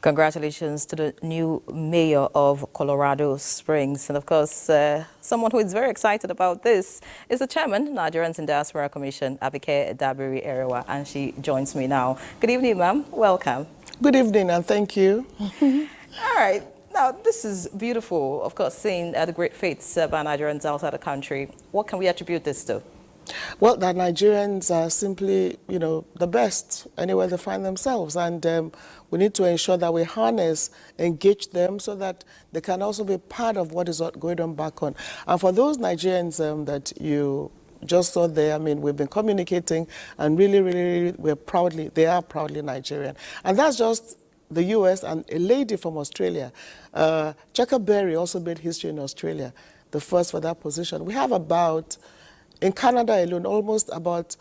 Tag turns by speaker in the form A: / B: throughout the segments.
A: Congratulations to the new mayor of Colorado Springs. And of course, someone who is very excited about this is the chairman, Nigerians in Diaspora Commission, Abika, Dabiri, Erewa, and she joins me now. Good evening, ma'am. Welcome.
B: Good evening, and thank you.
A: All right. Now, this is beautiful, of course, seeing the great faiths by Nigerians outside the country. What can we attribute this to?
B: Well, that Nigerians are simply, the best anywhere they find themselves. And we need to ensure that we harness, engage them so that they can also be part of what is going on back on. And for those Nigerians that you just saw there, I mean, we've been communicating and really, they are proudly Nigerian. And that's just the US and a lady from Australia. Berry also made history in Australia, the first for that position. We have in Canada alone, almost about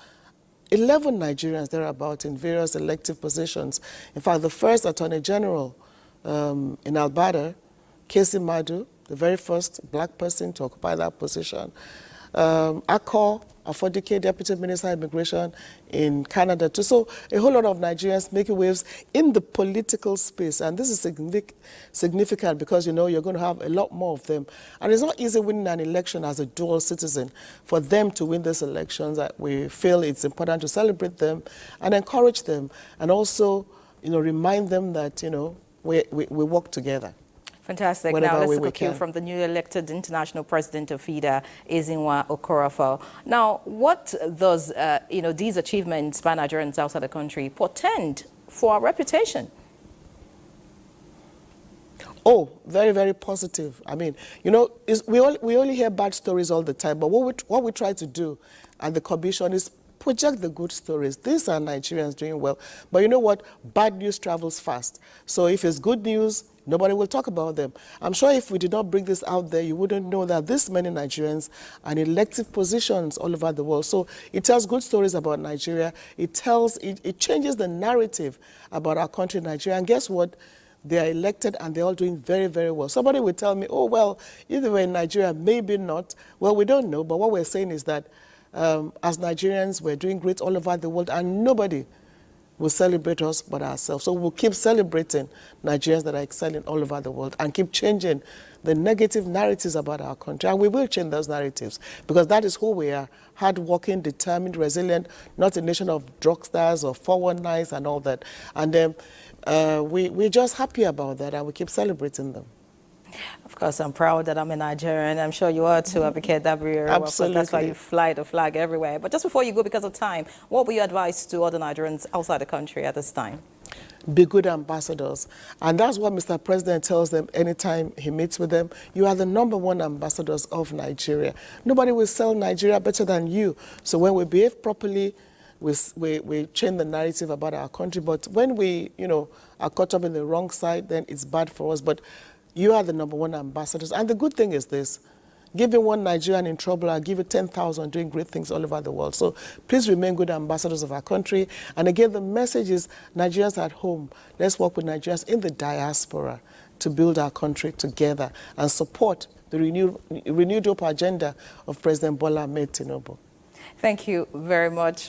B: 11 Nigerians thereabout in various elective positions. In fact, the first Attorney General in Alberta, Casey Madu, the very first black person to occupy that position. Akko Afodike, Deputy Minister of Immigration in Canada too. So a whole lot of Nigerians making waves in the political space. And this is significant because, you're going to have a lot more of them. And it's not easy winning an election as a dual citizen. For them to win these elections, we feel it's important to celebrate them and encourage them. And also, remind them that, we work together.
A: Fantastic. Now let's take a cue from the newly elected international president of FIDA, Ezinwa Okorafor. Now, what does these achievements by Nigerians outside the country portend for our reputation?
B: Oh, very positive. I mean, we only hear bad stories all the time, but what we try to do at the commission is project the good stories. These are Nigerians doing well. But you know what? Bad news travels fast. So if it's good news, nobody will talk about them. I'm sure if we did not bring this out there, you wouldn't know that this many Nigerians are in elective positions all over the world. So it tells good stories about Nigeria. It changes the narrative about our country, Nigeria. And guess what? They are elected and they're all doing very well. Somebody will tell me, oh, well, either way in Nigeria, maybe not. Well, we don't know. But what we're saying is that as Nigerians, we're doing great all over the world, and nobody will celebrate us but ourselves. So we'll keep celebrating Nigerians that are excelling all over the world and keep changing the negative narratives about our country. And we will change those narratives because that is who we are: hardworking, determined, resilient, not a nation of drugstars or 419s and all that. And we're just happy about that, and we keep celebrating them.
A: Of course, I'm proud that I'm a Nigerian. I'm sure you are too, Abika, Dabiri.
B: Absolutely.
A: That's why you fly the flag everywhere. But just before you go, because of time, what will you advise to other Nigerians outside the country at this time?
B: Be good ambassadors. And that's what Mr. President tells them anytime he meets with them. You are the #1 ambassadors of Nigeria. Nobody will sell Nigeria better than you. So when we behave properly, we change the narrative about our country. But when we, are caught up in the wrong side, then it's bad for us. But you are the #1 ambassadors. And the good thing is this: giving one Nigerian in trouble, I'll give you 10,000 doing great things all over the world. So please remain good ambassadors of our country. And again, the message is Nigerians at home. Let's work with Nigerians in the diaspora to build our country together and support the renewed hope agenda of President Bola Ahmed Tinubu.
A: Thank you very much.